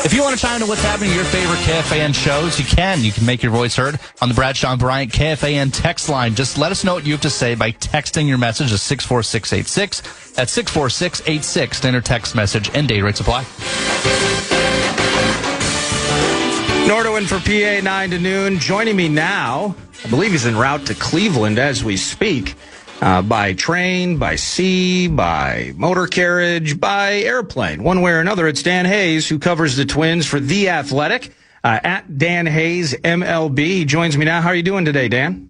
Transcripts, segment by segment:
If you want to chime into what's happening to your favorite KFAN shows, you can. You can make your voice heard on the Bradshaw and Bryant KFAN text line. Just let us know what you have to say by texting your message to 64686. That's 64686. Standard text message and data rates apply. Nordoin for PA 9 to noon. Joining me now, I believe he's en route to Cleveland as we speak. By train, by sea, by motor carriage, by airplane. One way or another, it's Dan Hayes, who covers the Twins for The Athletic, at Dan Hayes MLB. He joins me now. How are you doing today, Dan?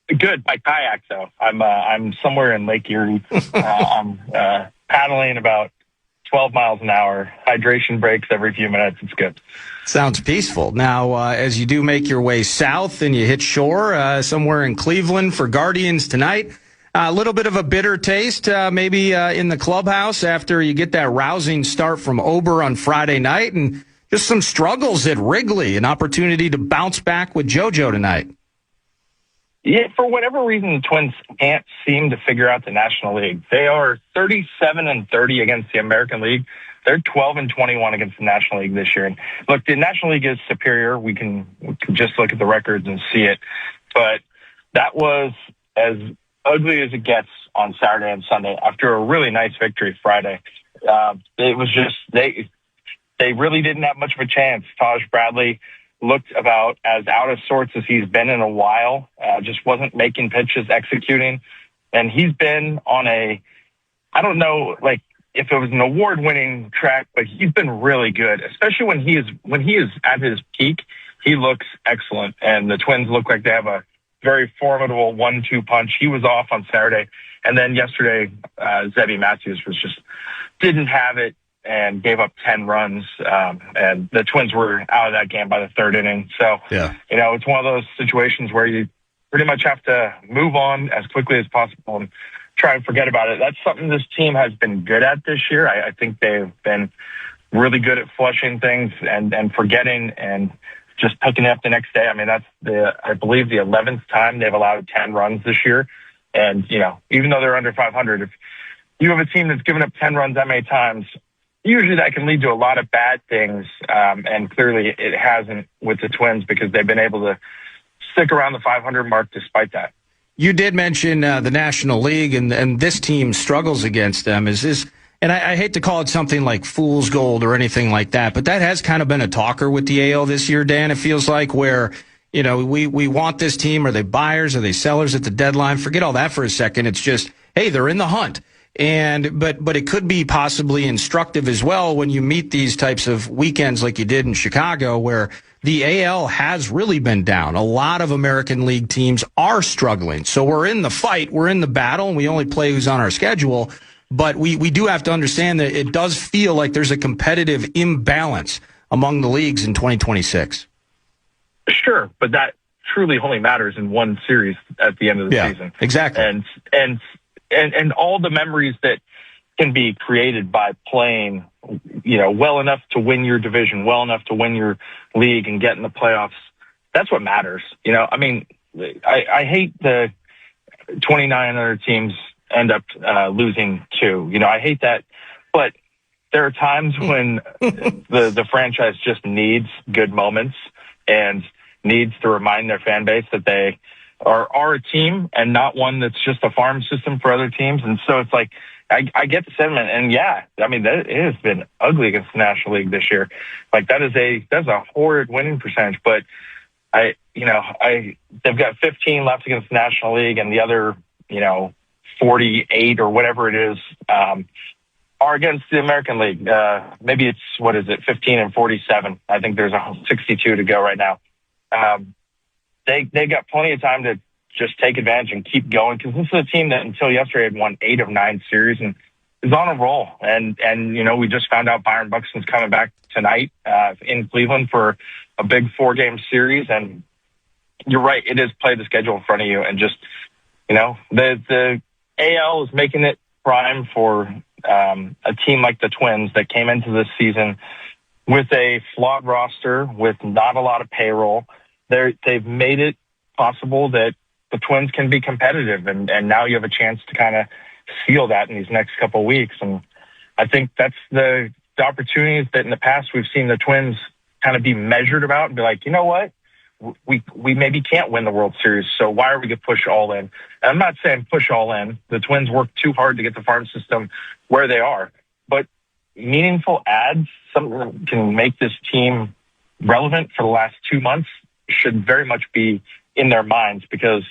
Good. By kayak, though. I'm somewhere in Lake Erie. I'm paddling about 12 miles an hour. Hydration breaks every few minutes. It's good. Sounds peaceful. Now, as you do make your way south and you hit shore somewhere in Cleveland for Guardians tonight, a little bit of a bitter taste maybe in the clubhouse after you get that rousing start from Ober on Friday night, and just some struggles at Wrigley, an opportunity to bounce back with JoJo tonight. Yeah, for whatever reason, the Twins can't seem to figure out the National League. They are 37-30 against the American League. They're 12-21 against the National League this year. And look, the National League is superior. We can just look at the records and see it. But that was as ugly as it gets on Saturday and Sunday after a really nice victory Friday. It was just they really didn't have much of a chance. Taj Bradley looked about as out of sorts as he's been in a while. Just wasn't making pitches, executing. And he's been on I don't know, like, if it was an award-winning track, but he's been really good, especially when he is at his peak. He looks excellent, and the Twins look like they have a very formidable 1-2 punch. He was off on Saturday, and then yesterday, Zebby Matthews didn't have it and gave up 10 runs, and the Twins were out of that game by the third inning. So, yeah, it's one of those situations where you pretty much have to move on as quickly as possible and try and forget about it. That's something this team has been good at this year. I think they've been really good at flushing things and forgetting and just picking it up the next day. I mean, that's I believe the 11th time they've allowed 10 runs this year. And, even though they're under 500, if you have a team that's given up 10 runs that many times, usually that can lead to a lot of bad things. And clearly it hasn't with the Twins because they've been able to stick around the 500 mark despite that. You did mention the National League, and this team struggles against them. And I hate to call it something like fool's gold or anything like that, but that has kind of been a talker with the AL this year, Dan. It feels like where, we want this team. Are they buyers? Are they sellers at the deadline? Forget all that for a second. It's just, hey, they're in the hunt. But it could be possibly instructive as well when you meet these types of weekends like you did in Chicago, where the AL has really been down. A lot of American League teams are struggling. So we're in the fight, we're in the battle, and we only play who's on our schedule. But we do have to understand that it does feel like there's a competitive imbalance among the leagues in 2026. Sure, but that truly only matters in one series at the end of the season. Exactly. And all the memories that can be created by playing, well enough to win your division, well enough to win your league and get in the playoffs. That's what matters. I mean, I hate the 29 other teams end up losing too. I hate that. But there are times when the franchise just needs good moments and needs to remind their fan base that they are a team and not one that's just a farm system for other teams. And so it's like, I get the sentiment, and it has been ugly against the National League this year. Like that's a horrid winning percentage, but they've got 15 left against the National League, and the other, 48 or whatever it is, are against the American League. Maybe it's 15 and 47. I think there's 62 to go right now. They got plenty of time to just take advantage and keep going, because this is a team that until yesterday had won 8 of 9 series and is on a roll. And we just found out Byron Buxton's coming back tonight in Cleveland for a big 4-game series. And you're right, it is play the schedule in front of you, and just the AL is making it prime for a team like the Twins that came into this season with a flawed roster, with not a lot of payroll. They've made it possible that the Twins can be competitive, and now you have a chance to kind of seal that in these next couple of weeks. And I think that's the the opportunities that in the past we've seen the Twins kind of be measured about and be like, you know what? We maybe can't win the World Series, so why are we going to push all in? And I'm not saying push all in. The Twins work too hard to get the farm system where they are. But meaningful adds, something that can make this team relevant for the last 2 months, should very much be in their minds, because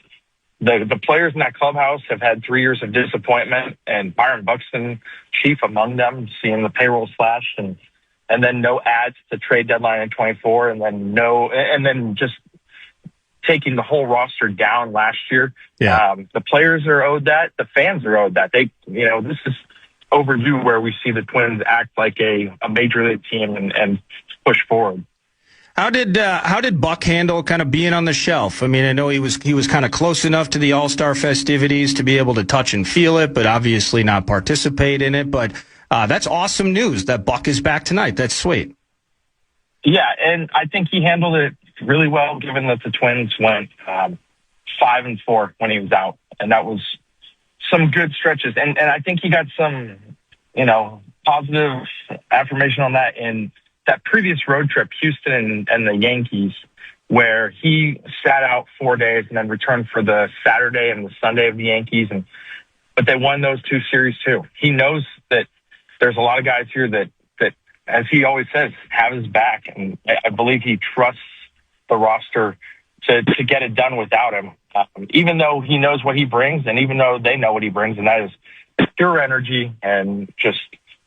the players in that clubhouse have had 3 years of disappointment, and Byron Buxton, chief among them, seeing the payroll slashed and then no ads to trade deadline in 24, and then just taking the whole roster down last year. Yeah. The players are owed that. The fans are owed that. This is overdue where we see the Twins act like a major league team and push forward. How did Buck handle kind of being on the shelf? I mean, I know he was kind of close enough to the All-Star festivities to be able to touch and feel it, but obviously not participate in it. But that's awesome news that Buck is back tonight. That's sweet. Yeah, and I think he handled it really well, given that the Twins went 5-4 when he was out, and that was some good stretches. And I think he got some, positive affirmation on that in that previous road trip, Houston and the Yankees, where he sat out 4 days and then returned for the Saturday and the Sunday of the Yankees. But they won those two series too. He knows that there's a lot of guys here that, as he always says, have his back. And I believe he trusts the roster to get it done without him, even though he knows what he brings, and even though they know what he brings, and that is pure energy and just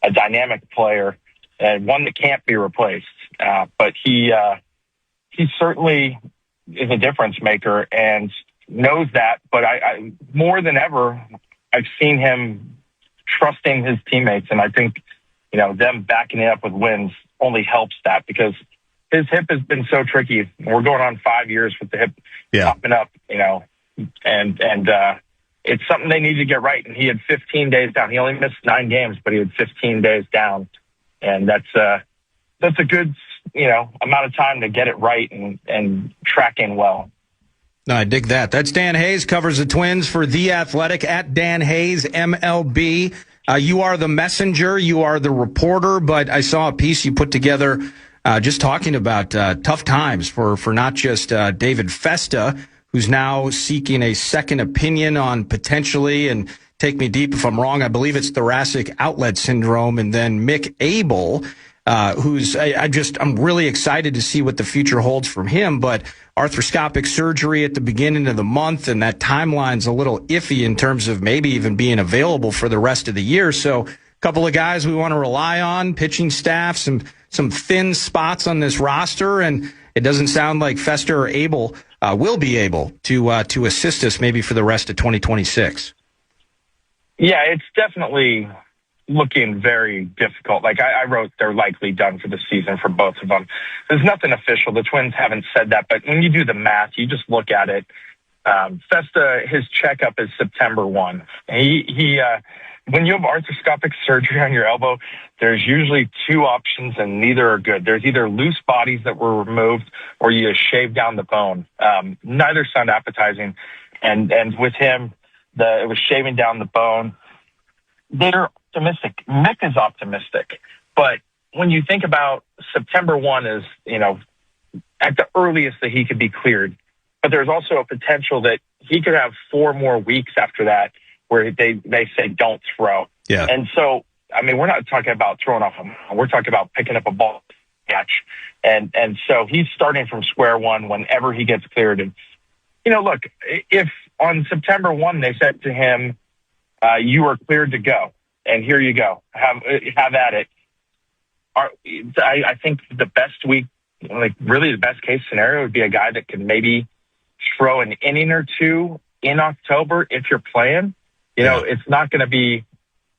a dynamic player, and one that can't be replaced. But he certainly is a difference maker and knows that. But I more than ever, I've seen him trusting his teammates, and I think them backing it up with wins only helps that, because his hip has been so tricky. We're going on 5 years with the hip popping up, and it's something they need to get right. And he had 15 days down. He only missed 9 games, but he had 15 days down. And that's a good, amount of time to get it right and track in well. No, I dig that. That's Dan Hayes, covers the Twins for The Athletic, at Dan Hayes, MLB. You are the messenger, you are the reporter, but I saw a piece you put together just talking about tough times for not just David Festa, who's now seeking a second opinion on potentially, and take me deep if I'm wrong, I believe it's thoracic outlet syndrome, and then Mick Abel, who's I'm really excited to see what the future holds from him, but arthroscopic surgery at the beginning of the month, and that timeline's a little iffy in terms of maybe even being available for the rest of the year. So a couple of guys we want to rely on, pitching staff, some thin spots on this roster, and it doesn't sound like Festa or Abel will be able to assist us maybe for the rest of 2026. Yeah, it's definitely looking very difficult. Like I wrote, they're likely done for the season for both of them. There's nothing official. The Twins haven't said that, but when you do the math, you just look at it. Festa, his checkup is September 1. He when you have arthroscopic surgery on your elbow, there's usually 2 options, and neither are good. There's either loose bodies that were removed, or you shave down the bone. Neither sound appetizing, and with him, it was shaving down the bone. They're optimistic. Mick is optimistic, but when you think about September 1 is, at the earliest that he could be cleared, but there's also a potential that he could have 4 more weeks after that where they say don't throw. Yeah. And so, I mean, we're not talking about throwing off a, we're talking about picking up a ball catch. And so he's starting from square one whenever he gets cleared. And, look, if on September 1 they said to him, you are cleared to go, and here you go, have at it. I think the best week, really the best case scenario would be a guy that can maybe throw an inning or 2 in October if you're playing. It's not going to be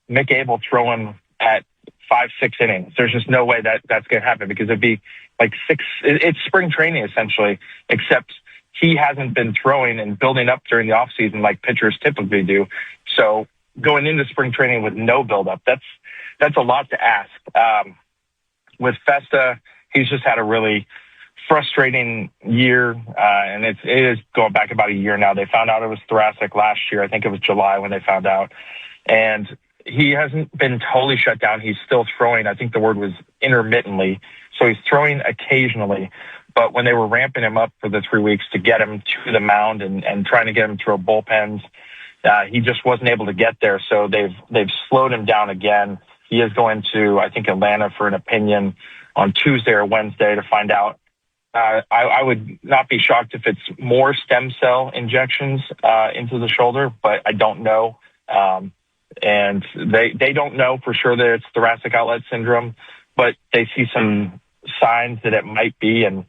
Mick Abel throwing at 5-6 innings. There's just no way that's going to happen, because it'd be like 6. It's spring training essentially, except he hasn't been throwing and building up during the off season like pitchers typically do. So going into spring training with no buildup, that's a lot to ask. With Festa, he's just had a really frustrating year, and it is going back about a year now. They found out it was thoracic last year. I think it was July when they found out. And he hasn't been totally shut down. He's still throwing. I think the word was intermittently. So he's throwing occasionally. But when they were ramping him up for the 3 weeks to get him to the mound and trying to get him through bullpens, he just wasn't able to get there. So they've slowed him down again. He is going to, I think, Atlanta for an opinion on Tuesday or Wednesday to find out. I would not be shocked if it's more stem cell injections into the shoulder, but I don't know. And they don't know for sure that it's thoracic outlet syndrome, but they see some signs that it might be. And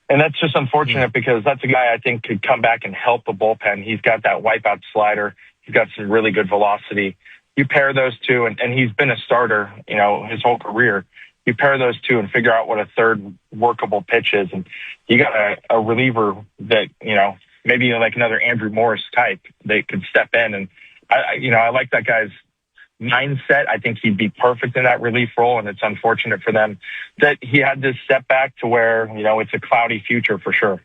that's just unfortunate because that's a guy I think could come back and help the bullpen. He's got that wipeout slider. He's got some really good velocity. You pair those two, and he's been a starter, his whole career. You pair those two and figure out what a third workable pitch is. And you got a reliever that, maybe like another Andrew Morris type that could step in. And I like that guy's mindset. I think he'd be perfect in that relief role. And it's unfortunate for them that he had this step back to where, it's a cloudy future for sure.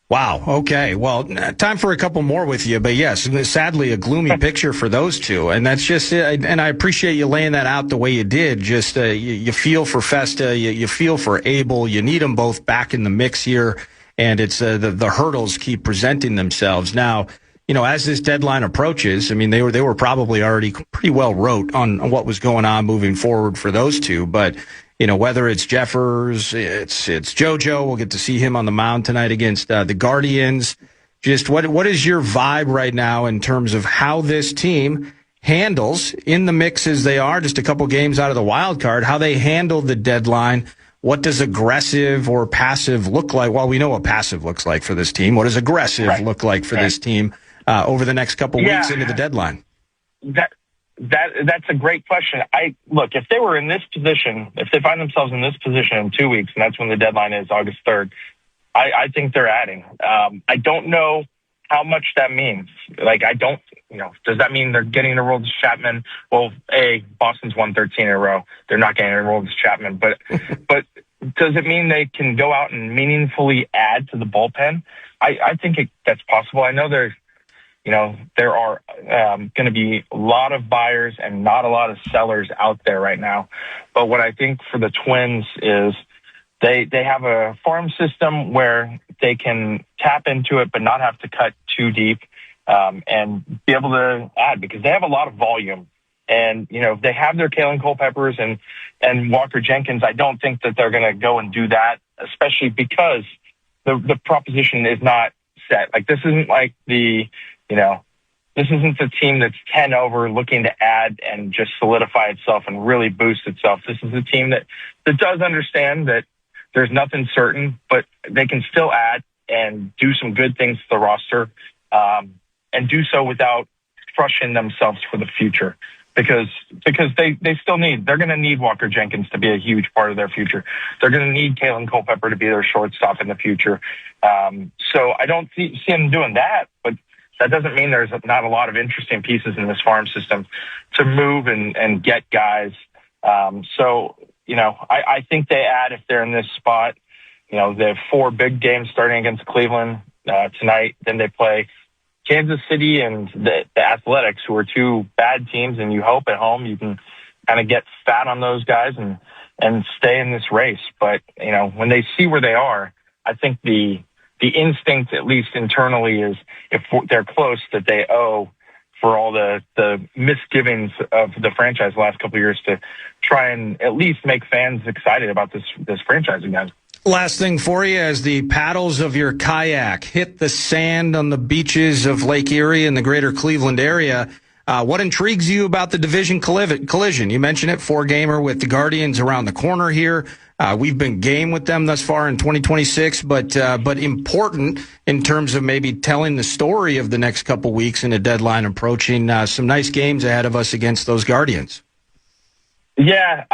Wow. Okay. Well, time for a couple more with you, but yes, sadly a gloomy picture for those two. And that's just it. And I appreciate you laying that out the way you did. Just, you feel for Festa, you feel for Abel, you need them both back in the mix here. And it's, the hurdles keep presenting themselves. Now, as this deadline approaches, I mean, they were probably already pretty well wrote on what was going on moving forward for those two, but whether it's Jeffers, it's JoJo. We'll get to see him on the mound tonight against the Guardians. Just what is your vibe right now in terms of how this team handles in the mix as they are, just a couple games out of the wild card, how they handle the deadline? What does aggressive or passive look like? Well, we know what passive looks like for this team. What does aggressive look like for this team over the next couple weeks into the deadline? That's a great question. Look, if they were in this position, if they find themselves in this position in 2 weeks, and that's when the deadline is, August 3rd, I think they're adding. I don't know how much that means. Like, does that mean they're getting enrolled as Chapman? Well, Boston's won 13 in a row. They're not getting enrolled as Chapman. But does it mean they can go out and meaningfully add to the bullpen? I think that's possible. I know there are going to be a lot of buyers and not a lot of sellers out there right now. But what I think for the Twins is they have a farm system where they can tap into it but not have to cut too deep and be able to add because they have a lot of volume. And, they have their Kalen Culpeppers and Walker Jenkins. I don't think that they're going to go and do that, especially because the proposition is not set. Like, this isn't like this isn't the team that's 10 over looking to add and just solidify itself and really boost itself. This is a team that does understand that there's nothing certain, but they can still add and do some good things to the roster and do so without crushing themselves for the future because they still they're going to need Walker Jenkins to be a huge part of their future. They're going to need Kalen Culpepper to be their shortstop in the future. So I don't see them doing that, but that doesn't mean there's not a lot of interesting pieces in this farm system to move and get guys. I think they add if they're in this spot. They have 4 big games starting against Cleveland tonight. Then they play Kansas City and the Athletics, who are 2 bad teams, and you hope at home you can kind of get fat on those guys and stay in this race. But, when they see where they are, I think the instinct, at least internally, is if they're close, that they owe for all the misgivings of the franchise the last couple of years to try and at least make fans excited about this franchise again. Last thing for you, as the paddles of your kayak hit the sand on the beaches of Lake Erie and the greater Cleveland area, what intrigues you about the division collision? You mentioned it, 4-gamer with the Guardians around the corner here. We've been game with them thus far in 2026, but important in terms of maybe telling the story of the next couple weeks in a deadline approaching. Some nice games ahead of us against those Guardians. Yeah,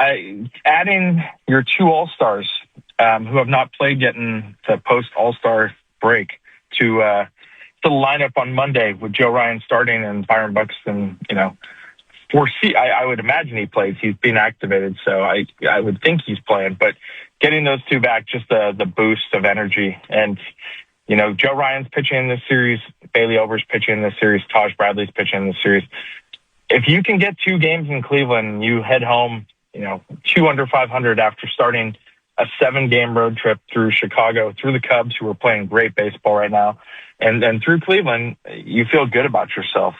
adding your 2 All-Stars who have not played yet in the post-All-Star break to the lineup on Monday with Joe Ryan starting and Byron Buxton, I would imagine he plays. He's been activated, so I would think he's playing. But getting those 2 back, just the boost of energy. And, Joe Ryan's pitching in this series. Bailey Over's pitching in this series. Taj Bradley's pitching in this series. if you can get 2 games in Cleveland, you head home, 2 under 500 after starting a 7-game road trip through Chicago, through the Cubs, who are playing great baseball right now, and then through Cleveland, you feel good about yourself.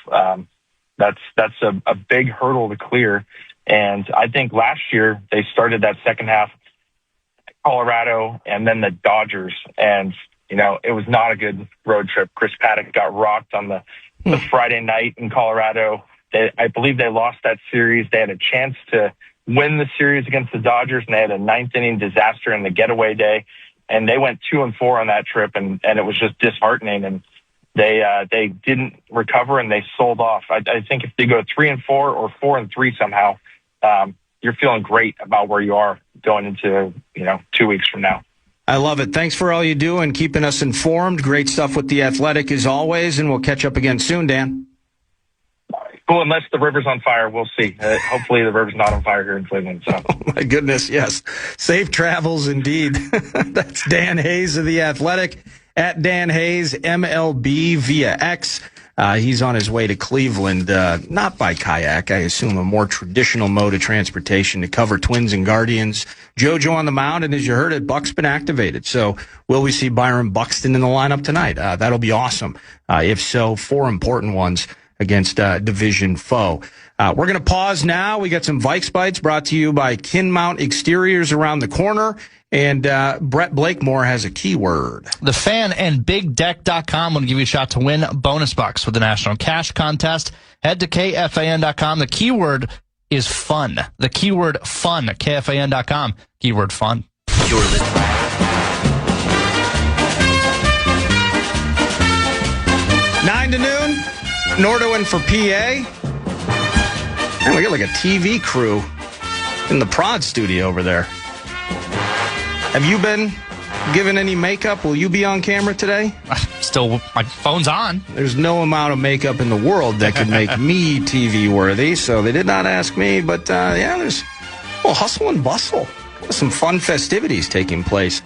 That's a big hurdle to clear. And I think last year they started that second half Colorado and then the Dodgers, and it was not a good road trip. Chris Paddock got rocked on the Friday night in Colorado. I believe they lost that series. They had a chance to win the series against the Dodgers, and they had a 9th-inning disaster in the getaway day, and they went 2-4 on that trip, and it was just disheartening. And they didn't recover, and they sold off. I think if they go 3-4 or 4-3 somehow, you're feeling great about where you are going into 2 weeks from now. I love it. Thanks for all you do and keeping us informed. Great stuff with The Athletic as always, and we'll catch up again soon, Dan. Cool, unless the river's on fire, we'll see. Hopefully the river's not on fire here in Cleveland. So. Oh, my goodness, yes. Safe travels indeed. That's Dan Hayes of The Athletic, at Dan Hayes, MLB via X. He's on his way to Cleveland, not by kayak, I assume a more traditional mode of transportation to cover Twins and Guardians. JoJo on the mound, and as you heard it, Buck's been activated. So will we see Byron Buxton in the lineup tonight? That'll be awesome. If so, 4 important ones against a division foe. We're going to pause now. We got some Vikes Bites brought to you by Kinmount Exteriors around the corner. And Brett Blakemore has a keyword. The Fan and BigDeck.com will give you a shot to win bonus bucks with the National Cash Contest. Head to KFAN.com. The keyword is fun. The keyword fun at KFAN.com. Keyword fun. You're listening. 9 to noon. Nordoin for PA. Man, we got like a TV crew in the prod studio over there. Have you been given any makeup? Will you be on camera today? Still, my phone's on. There's no amount of makeup in the world that could make me TV worthy, so they did not ask me. But there's hustle and bustle. Some fun festivities taking place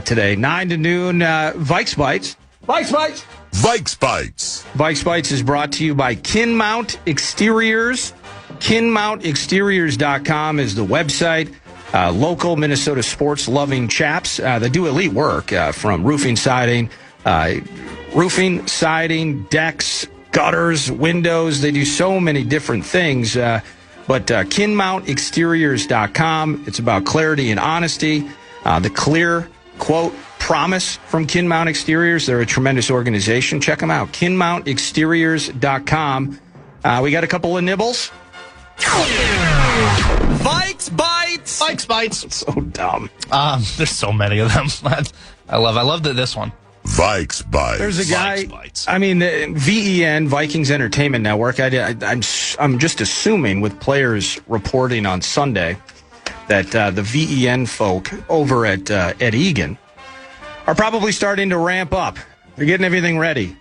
today. 9 to noon, Vikes Bites. Vikes Bites! Vikes Bites. Vikes Bites is brought to you by Kinmount Exteriors. KinmountExteriors.com is the website. Local Minnesota sports-loving chaps that do elite work from roofing, siding, decks, gutters, windows. They do so many different things. But KinmountExteriors.com, it's about clarity and honesty. The clear, quote, promise from Kinmount Exteriors. They're a tremendous organization. Check them out, KinmountExteriors.com. We got a couple of nibbles. Vikes Bites! Vikes Bites. So dumb. There's so many of them. I love this one. Vikes Bites. There's a guy, Vikes Bites. I mean, the VEN, Vikings Entertainment Network, I'm just assuming with players reporting on Sunday that the VEN folk over at Egan are probably starting to ramp up. They're getting everything ready.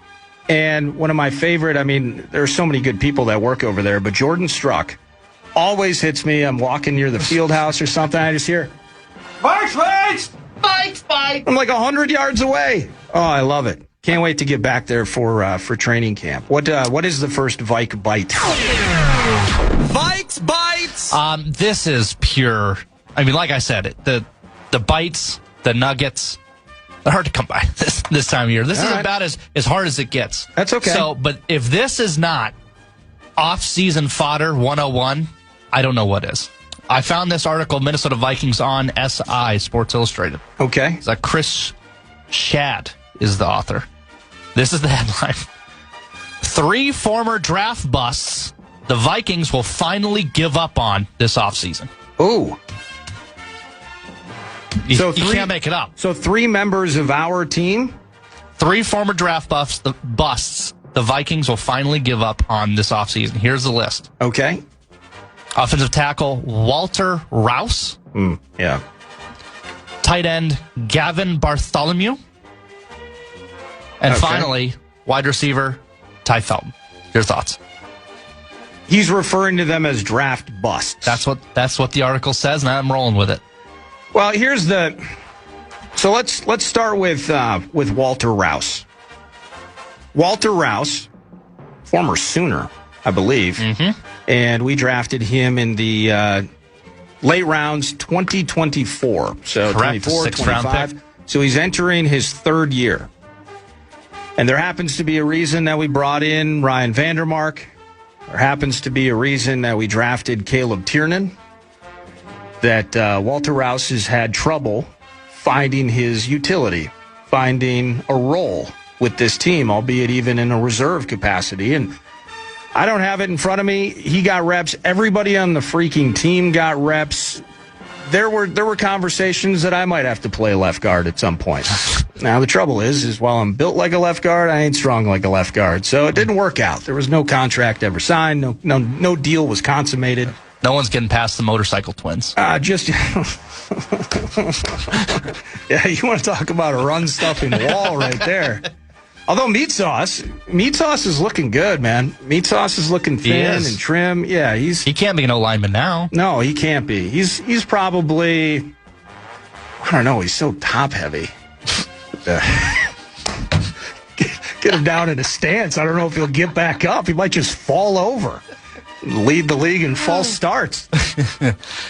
And one of my favorite, I mean, there are so many good people that work over there, but Jordan Struck always hits me. I'm walking near the field house or something. I just hear, Vikes Bites! Vikes Bites! I'm like 100 yards away. Oh, I love it. Can't wait to get back there for training camp. What is the first Vike Bite? Vikes Bites! This is pure. I mean, like I said, the bites, the nuggets, they're hard to come by this time of year. This is about as hard as it gets. That's okay. So, but if this is not off-season fodder 101, I don't know what is. I found this article, Minnesota Vikings on SI, Sports Illustrated. Okay. It's Chris Schad is the author. This is the headline. 3 former draft busts the Vikings will finally give up on this offseason. Ooh. You can't make it up. So 3 members of our team? 3 former draft busts the Vikings will finally give up on this offseason. Here's the list. Okay. Offensive tackle Walter Rouse. Yeah. Tight end Gavin Bartholomew. And finally, wide receiver Ty Felton. Your thoughts? He's referring to them as draft busts. That's what the article says, and I'm rolling with it. Well, so let's start with Walter Rouse. Walter Rouse, former Sooner, I believe. And we drafted him in the late rounds 2024. So Correct, 24, sixth round 25. pick. So he's entering his third year. And there happens to be a reason that we brought in Ryan Vandermark. There happens to be a reason that we drafted Caleb Tiernan. That Walter Rouse has had trouble finding his utility, finding a role with this team, albeit even in a reserve capacity. And I don't have it in front of me. He got reps. Everybody on the freaking team got reps. There were conversations that I might have to play left guard at some point. Now, the trouble is while I'm built like a left guard, I ain't strong like a left guard. So it didn't work out. There was no contract ever signed. No deal was consummated. No one's getting past the motorcycle twins. Yeah, you want to talk about a run-stuffing wall right there. Although Meat Sauce is looking good, man. Meat Sauce is looking thin and trim. Yeah, he can't be an O-lineman now. No, he can't be. He's probably, I don't know, he's so top-heavy. Get him down in a stance. I don't know if he'll get back up. He might just fall over. Lead the league in false starts.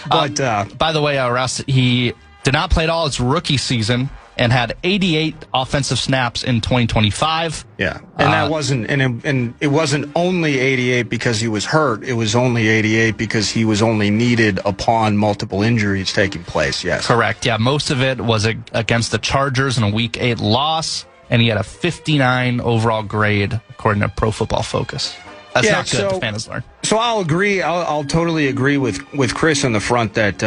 But by the way, Russ, he did not play at all his rookie season and had 88 offensive snaps in 2025. Yeah, and that wasn't and it wasn't only 88 because he was hurt. It was only 88 because he was only needed upon multiple injuries taking place. Yes, correct. Yeah, most of it was against the Chargers in a Week 8 loss, and he had a 59 overall grade according to Pro Football Focus. That's not good. The fan has learned. So I'll agree. I'll totally agree with Chris on the front that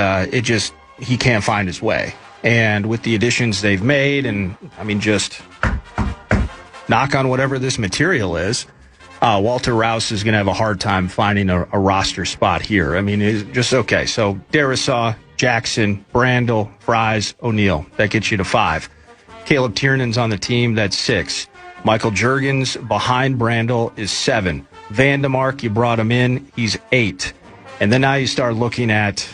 he can't find his way. And with the additions they've made, and I mean, just knock on whatever this material is, Walter Rouse is going to have a hard time finding a roster spot here. I mean, it's just okay. So Darisaw, Jackson, Brandel, Fries, O'Neal. That gets you to 5. Caleb Tiernan's on the team. That's 6. Michael Juergens behind Brandel is 7. Vandermark, you brought him in. He's 8. And then now you start looking at,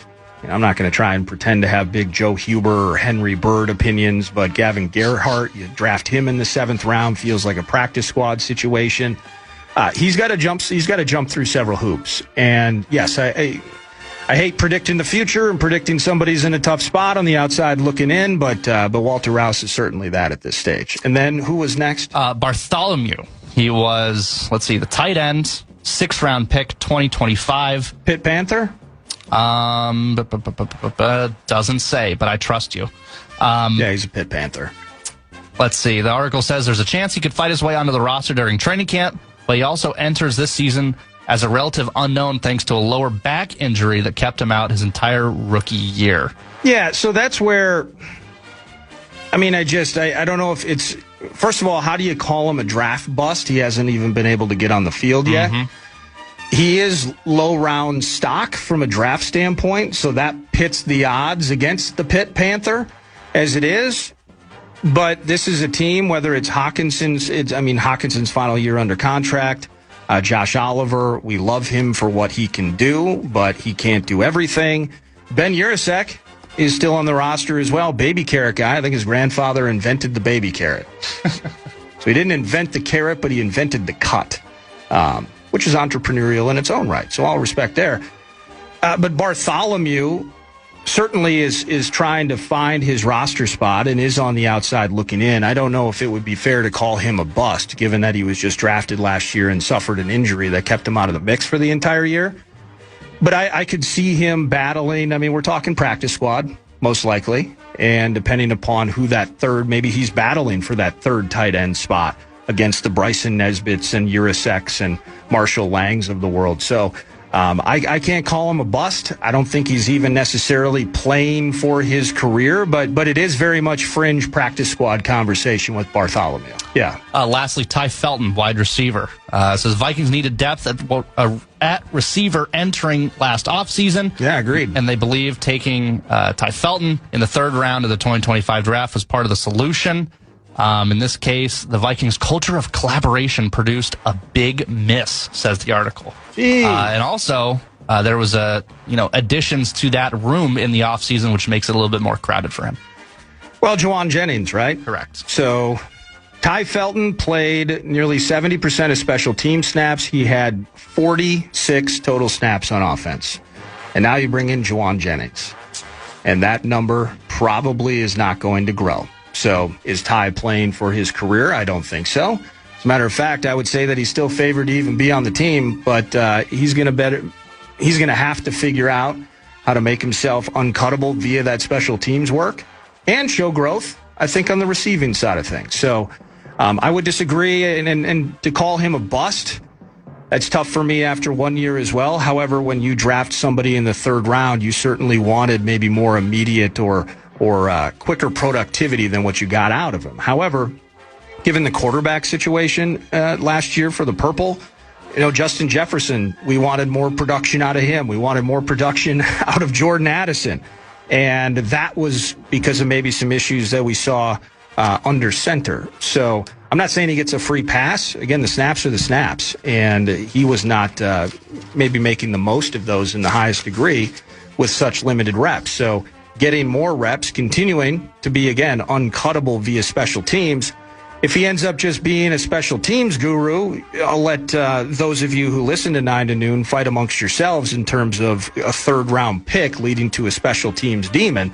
I'm not going to try and pretend to have big Joe Huber or Henry Bird opinions, but Gavin Gerhardt, you draft him in the 7th round, feels like a practice squad situation. He's got to jump through several hoops. And yes, I hate predicting the future and predicting somebody's in a tough spot on the outside looking in, but Walter Rouse is certainly that at this stage. And then who was next? Bartholomew. He was, the tight end, 6th round pick, 2025. Pitt Panther? Doesn't say, but I trust you. Yeah, he's a Pitt Panther. Let's see. The article says there's a chance he could fight his way onto the roster during training camp, but he also enters this season as a relative unknown thanks to a lower back injury that kept him out his entire rookie year. Yeah, so that's where, I mean, I don't know if it's, first of all, how do you call him a draft bust? He hasn't even been able to get on the field yet. He is low round stock from a draft standpoint, so that pits the odds against the Pitt Panther as it is. But this is a team, whether it's Hawkinson's final year under contract, Josh Oliver, we love him for what he can do, but he can't do everything. Ben Urasek is still on the roster as well. Baby carrot guy. I think his grandfather invented the baby carrot. So he didn't invent the carrot, but he invented the cut, which is entrepreneurial in its own right. So all respect there. But Bartholomew certainly is trying to find his roster spot and is on the outside looking in. I don't know if it would be fair to call him a bust, given that he was just drafted last year and suffered an injury that kept him out of the mix for the entire year. But I could see him battling. I mean, we're talking practice squad, most likely. And depending upon who that third, maybe he's battling for that third tight end spot against the Bryson Nesbitts and Uraseks and Marshall Langs of the world. So I can't call him a bust. I don't think he's even necessarily playing for his career, but it is very much fringe practice squad conversation with Bartholomew. Yeah. Lastly, Ty Felton, wide receiver. Says Vikings needed depth at receiver entering last offseason. Yeah, agreed. And they believe taking Ty Felton in the 3rd round of the 2025 draft was part of the solution. In this case, the Vikings' culture of collaboration produced a big miss, says the article. And also, there was additions to that room in the offseason, which makes it a little bit more crowded for him. Well, Juwan Jennings, right? Correct. So Ty Felton played nearly 70% of special team snaps. He had 46 total snaps on offense. And now you bring in Juwan Jennings. And that number probably is not going to grow. So is Ty playing for his career? I don't think so. As a matter of fact, I would say that he's still favored to even be on the team, but he's going to have to figure out how to make himself uncuttable via that special teams work and show growth, I think, on the receiving side of things. So I would disagree, and to call him a bust, that's tough for me after 1 year as well. However, when you draft somebody in the third round, you certainly wanted maybe more immediate or quicker productivity than what you got out of him. However, given the quarterback situation last year for the Purple, Justin Jefferson, we wanted more production out of him. We wanted more production out of Jordan Addison. And that was because of maybe some issues that we saw under center. So I'm not saying he gets a free pass. Again, the snaps are the snaps. And he was not maybe making the most of those in the highest degree with such limited reps. So getting more reps, continuing to be, again, uncuttable via special teams. If he ends up just being a special teams guru, I'll let those of you who listen to 9 to Noon fight amongst yourselves in terms of a third-round pick leading to a special teams demon.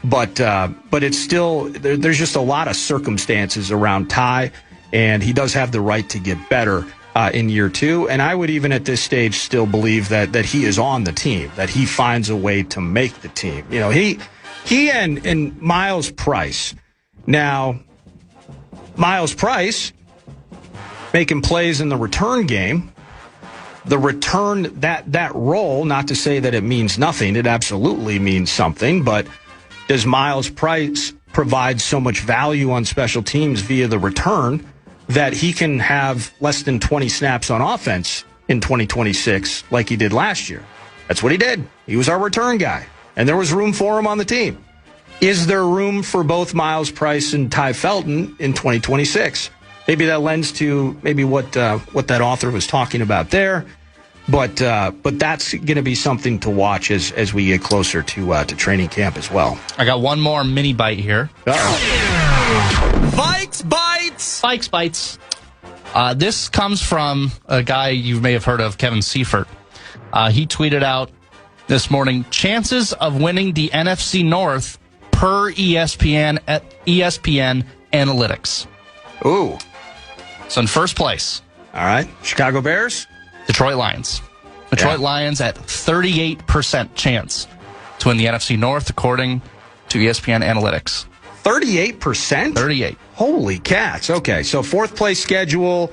But it's still, there's just a lot of circumstances around Ty, and he does have the right to get better in year 2. And I would even at this stage still believe that he is on the team, that he finds a way to make the team. He and Miles Price. Now, Miles Price making plays in the return game. The return, that role, not to say that it means nothing, it absolutely means something, but does Miles Price provide so much value on special teams via the return that he can have less than 20 snaps on offense in 2026 like he did last year? That's what he did. He was our return guy, and there was room for him on the team. Is there room for both Miles Price and Ty Felton in 2026? Maybe that lends to maybe what that author was talking about there, but that's going to be something to watch as we get closer to training camp as well. I got one more mini bite here. Bikes bites. Bikes bites. This comes from a guy you may have heard of, Kevin Seifert. He tweeted out this morning: chances of winning the NFC North per ESPN analytics. Ooh. So in first place. All right. Chicago Bears? Detroit Lions. Detroit Lions at 38% chance to win the NFC North according to ESPN analytics. 38%? 38. Holy cats. Okay, so fourth place schedule.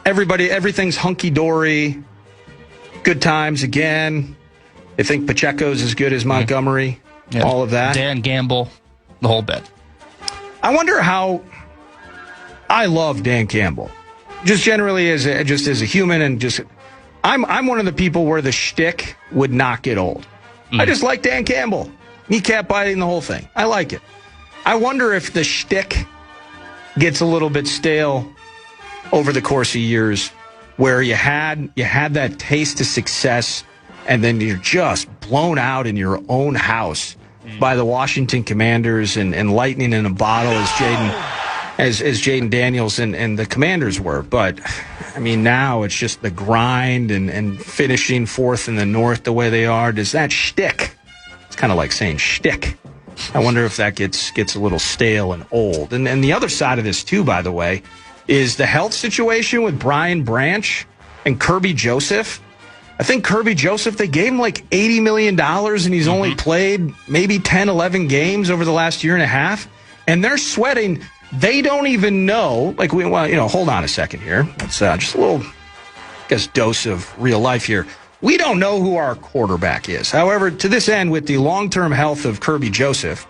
Everything's hunky-dory. Good times again. They think Pacheco's as good as Montgomery. Yeah, all of that. Dan Gamble, the whole bit. I wonder how. I love Dan Campbell, just generally as a human, and just I'm one of the people where the shtick would not get old. I just like Dan Campbell, kneecap biting, the whole thing. I like it. I wonder if the shtick gets a little bit stale over the course of years, where you had that taste of success, and then you're just blown out in your own house by the Washington Commanders and lightning in a bottle as Jaden Daniels and the Commanders were. But, I mean, now it's just the grind and finishing fourth in the North the way they are. Does that shtick? It's kind of like saying shtick. I wonder if that gets a little stale and old. And the other side of this, too, by the way, is the health situation with Brian Branch and Kirby Joseph. I think Kirby Joseph, they gave him like $80 million, and he's only played maybe 10, 11 games over the last year and a half. And they're sweating. They don't even know. Hold on a second here. It's just a little, dose of real life here. We don't know who our quarterback is. However, to this end, with the long-term health of Kirby Joseph,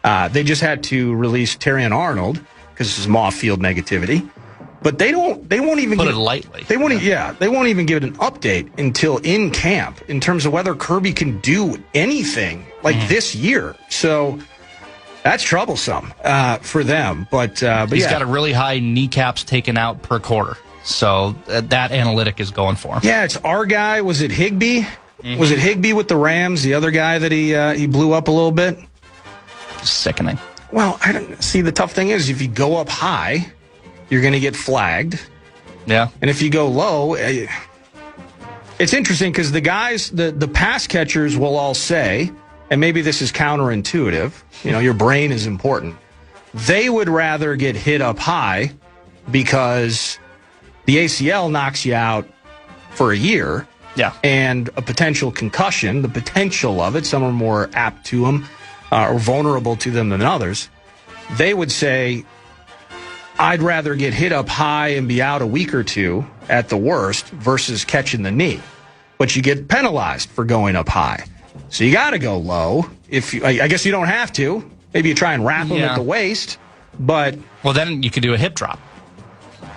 they just had to release Terrion Arnold because this is off-field negativity. But they won't even put it lightly. They won't even give it an update until in camp in terms of whether Kirby can do anything this year. So that's troublesome for them. But he's got a really high kneecaps taken out per quarter. So that analytic is going for him. Yeah, it's our guy. Was it Higbee? Was it Higbee with the Rams? The other guy that he blew up a little bit. Sickening. Well, I don't see. The tough thing is if you go up high, you're going to get flagged. Yeah. And if you go low, it's interesting because the guys, the pass catchers will all say, and maybe this is counterintuitive, your brain is important. They would rather get hit up high because the ACL knocks you out for a year. Yeah. And a potential concussion, the potential of it, some are more apt to them or vulnerable to them than others. They would say, I'd rather get hit up high and be out a week or two at the worst versus catching the knee. But you get penalized for going up high. So you got to go low. I guess you don't have to. Maybe you try and wrap them at the waist. But well, then you could do a hip drop.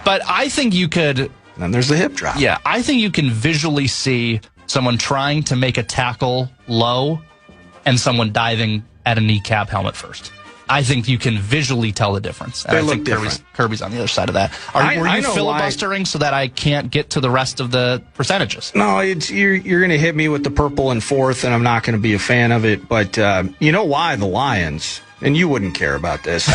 But I think you could. Then there's the hip drop. Yeah, I think you can visually see someone trying to make a tackle low and someone diving at a kneecap helmet first. I think you can visually tell the difference. And They I look think different. Kirby's on the other side of that. Were you filibustering so that I can't get to the rest of the percentages? No, you're going to hit me with the purple and fourth, and I'm not going to be a fan of it. But you know why the Lions, and you wouldn't care about this,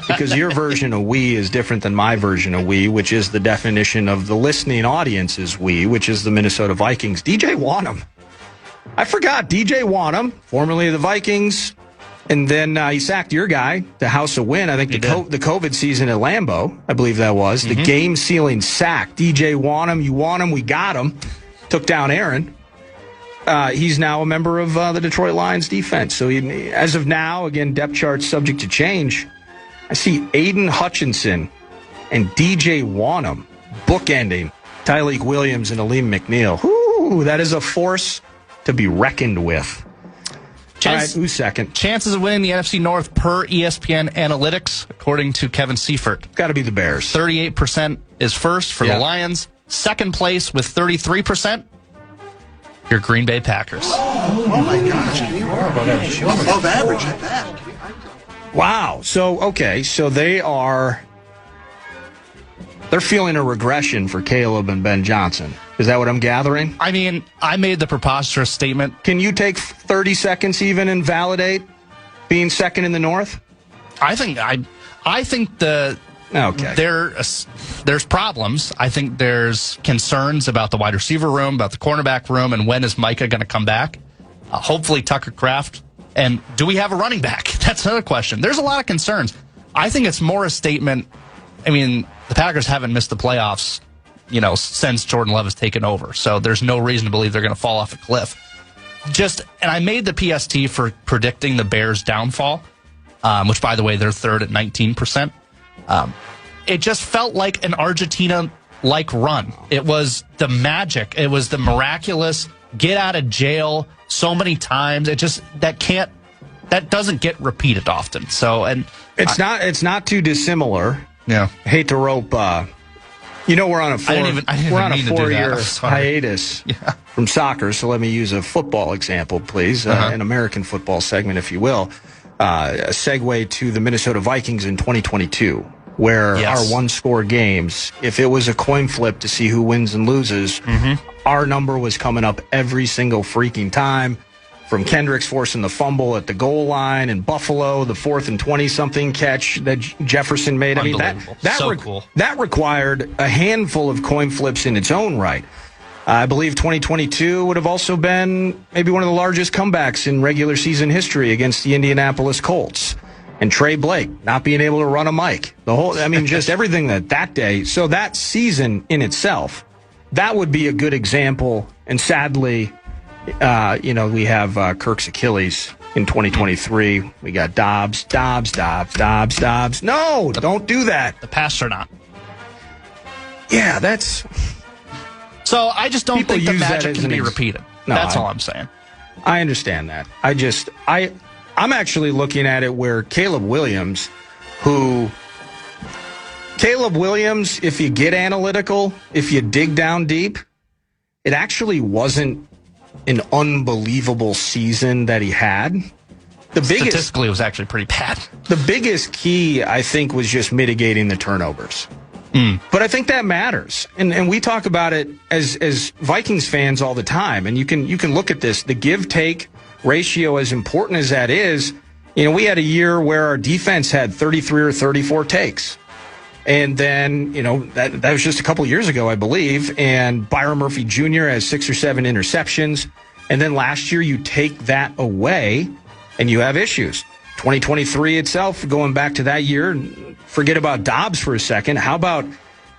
because your version of we is different than my version of we, which is the definition of the listening audience's we, which is the Minnesota Vikings. DJ Wanham. I forgot DJ Wanham, formerly of the Vikings. And then he sacked your guy to house a win. I think the COVID season at Lambeau, I believe that was. The game-sealing sack. DJ Wanham, you want him, we got him. Took down Aaron. He's now a member of the Detroit Lions defense. So as of now, again, depth chart subject to change. I see Aiden Hutchinson and DJ Wanham bookending Tyleik Williams and Aleem McNeil. Ooh, that is a force to be reckoned with. All right, who's second? Chances of winning the NFC North per ESPN Analytics, according to Kevin Seifert. Got to be the Bears. 38% is first for the Lions. Second place with 33%, your Green Bay Packers. Oh my gosh, you are above average at that. Wow. So they're feeling a regression for Caleb and Ben Johnson. Is that what I'm gathering? I mean, I made the preposterous statement. Can you take 30 seconds even and validate being second in the North? I think there's problems. I think there's concerns about the wide receiver room, about the cornerback room, and when is Micah going to come back? Hopefully Tucker Kraft. And do we have a running back? That's another question. There's a lot of concerns. I think it's more a statement. I mean, the Packers haven't missed the playoffs, since Jordan Love has taken over. So there's no reason to believe they're going to fall off a cliff. And I made the PST for predicting the Bears' downfall, which, by the way, they're third at 19%. It just felt like an Argentina-like run. It was the magic. It was the miraculous get out of jail so many times. That doesn't get repeated often. So, and it's not too dissimilar. Yeah. I hate to rope. We're on a 4-year hiatus from soccer, so let me use a football example, please, an American football segment, if you will. A segue to the Minnesota Vikings in 2022, where our one-score games, if it was a coin flip to see who wins and loses, our number was coming up every single freaking time. From Kendricks forcing the fumble at the goal line in Buffalo, the 4th and 20-something catch that Jefferson made. I mean, that required a handful of coin flips in its own right. I believe 2022 would have also been maybe one of the largest comebacks in regular season history against the Indianapolis Colts. And Trey Blake not being able to run a mic. Just everything that day. So that season in itself, that would be a good example. And sadly, we have Kirk's Achilles in 2023. We got Dobbs. No, don't do that. The Pasternak. Yeah, that's... So I just don't think the magic can be repeated. No, that's all I'm saying. I understand that. I'm actually looking at it where Caleb Williams, if you get analytical, if you dig down deep, it actually wasn't an unbelievable season that he had. Statistically, it was actually pretty bad. The biggest key, I think, was just mitigating the turnovers. But I think that matters. And we talk about it as Vikings fans all the time. And you can look at this, the give-take ratio, as important as that is. We had a year where our defense had 33 or 34 takes. And then, that was just a couple years ago, I believe. And Byron Murphy Jr. has 6 or 7 interceptions. And then last year, you take that away, and you have issues. 2023 itself, going back to that year, forget about Dobbs for a second. How about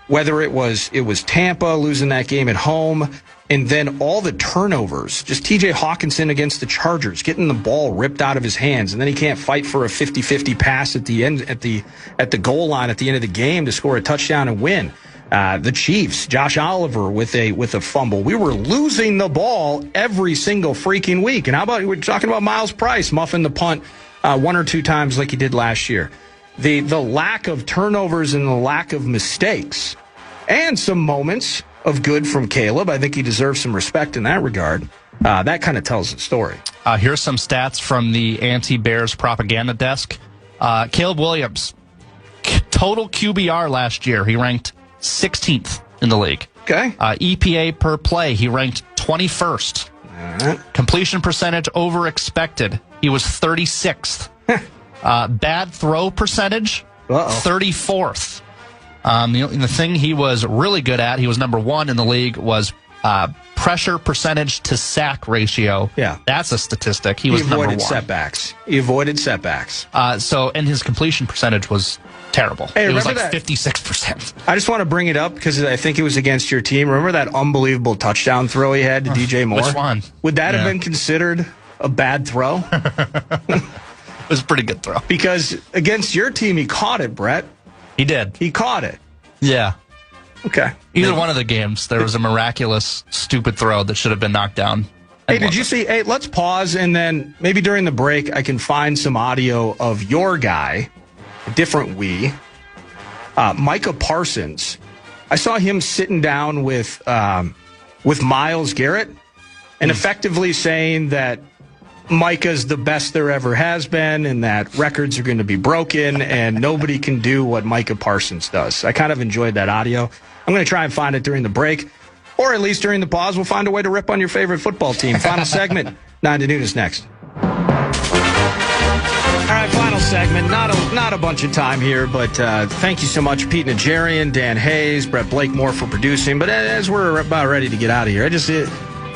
whether it was Tampa losing that game at home, and then all the turnovers, just TJ Hawkinson against the Chargers, getting the ball ripped out of his hands, and then he can't fight for a 50-50 pass at the end, at the goal line at the end of the game to score a touchdown and win. The Chiefs, Josh Oliver with a fumble. We were losing the ball every single freaking week. And how about, we're talking about Miles Price muffing the punt 1 or 2 times like he did last year. The lack of turnovers and the lack of mistakes, and some moments of good from Caleb. I think he deserves some respect in that regard. That kind of tells the story. Here's some stats from the anti-Bears propaganda desk. Caleb Williams, total QBR last year, he ranked 16th in the league. Okay. EPA per play, he ranked 21st. Completion percentage over expected, he was 36th. Bad throw percentage, 34th. The thing he was really good at, he was number 1 in the league, was pressure percentage to sack ratio. Yeah. That's a statistic. He was number 1. He avoided setbacks. And his completion percentage was terrible. Hey, it was like that? 56%. I just want to bring it up because I think it was against your team. Remember that unbelievable touchdown throw he had to DJ Moore? Which one? Would that have been considered a bad throw? It was a pretty good throw. Because against your team, he caught it, Brett. He did. He caught it. Yeah. Okay. Either one of the games, there was a miraculous, stupid throw that should have been knocked down. Hey, did you see? Hey, let's pause, and then maybe during the break, I can find some audio of your guy, a different Micah Parsons. I saw him sitting down with Myles Garrett and effectively saying that Micah's the best there ever has been, and that records are going to be broken, and nobody can do what Micah Parsons does. I kind of enjoyed that audio. I'm going to try and find it during the break, or at least during the pause. We'll find a way to rip on your favorite football team. Final segment, 9 to noon is next. All right, final segment. Not a bunch of time here, but thank you so much, Pete Najarian, Dan Hayes, Brett Blakemore for producing. But as we're about ready to get out of here,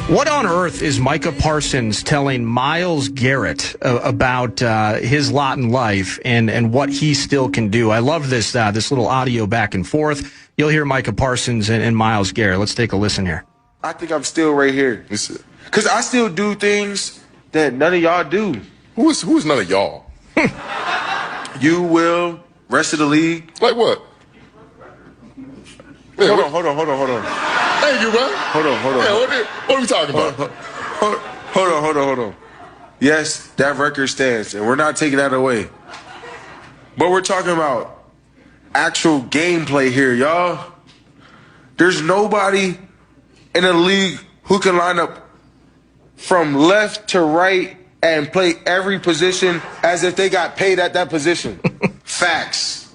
what on earth is Micah Parsons telling Myles Garrett about his lot in life and what he still can do? I love this little audio back and forth. You'll hear Micah Parsons and Myles Garrett. Let's take a listen here. I think I'm still right here because I still do things that none of y'all do. Who's none of y'all? You will, rest of the league. Like what? Yeah, hold on. Thank you, bro. Hold on. Yeah, what are we talking about? Hold on. Yes, that record stands, and we're not taking that away. But we're talking about actual gameplay here, y'all. There's nobody in the league who can line up from left to right and play every position as if they got paid at that position. Facts.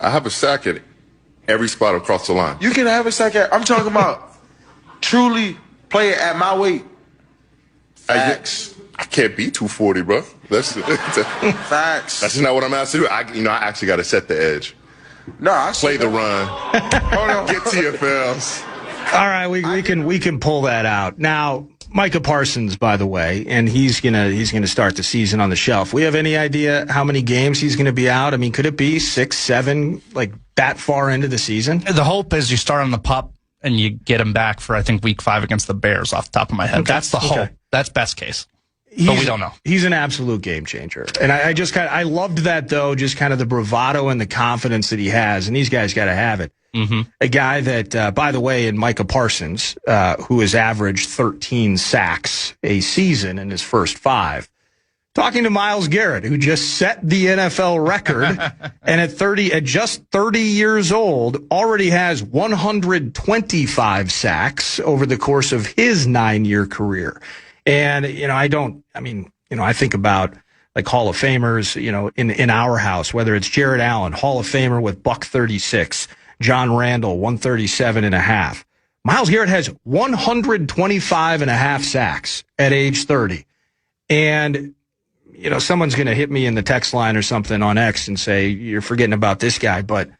I have a sack at every spot across the line. You can have a sack at. I'm talking about truly play it at my weight. Facts. I can't be 240, bro. That's facts. That's not what I'm asked to do. I actually got to set the edge. No, I play the run. Hold on. Get TFLs. All right, we can pull that out now. Micah Parsons, by the way, and he's gonna start the season on the shelf. We have any idea how many games he's gonna be out? I mean, could it be 6, 7, like that far into the season? The hope is you start on the pup and you get him back for, I think, week 5 against the Bears off the top of my head. Okay. That's the hope. That's best case. But we don't know. He's an absolute game changer. And I loved that, though, just kind of the bravado and the confidence that he has. And these guys got to have it. Mm-hmm. A guy that, by the way, in Micah Parsons, who has averaged 13 sacks a season in his first 5, talking to Myles Garrett, who just set the NFL record and at just 30 years old, already has 125 sacks over the course of his 9-year career. And, I think about like Hall of Famers, in our house, whether it's Jared Allen, Hall of Famer with buck 36, John Randall, 137.5. Myles Garrett has 125.5 sacks at age 30. And, someone's going to hit me in the text line or something on X and say, you're forgetting about this guy. But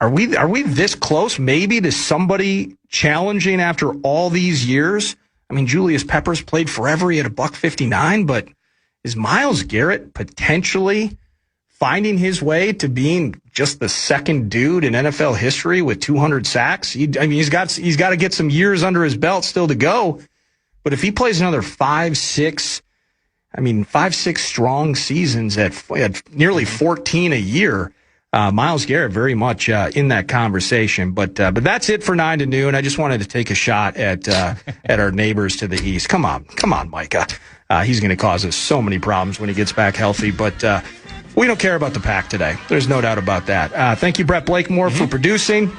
Are we this close maybe to somebody challenging after all these years? I mean, Julius Peppers played forever. He had a $159, but is Myles Garrett potentially finding his way to being just the second dude in NFL history with 200 sacks? He's got to get some years under his belt still to go. But if he plays another 5-6 strong seasons at nearly 14 a year, Myles Garrett very much in that conversation. But that's it for 9 to noon. I just wanted to take a shot at our neighbors to the east. Come on, Micah. He's going to cause us so many problems when he gets back healthy. But we don't care about the Pack today. There's no doubt about that. Thank you, Brett Blakemore, for producing.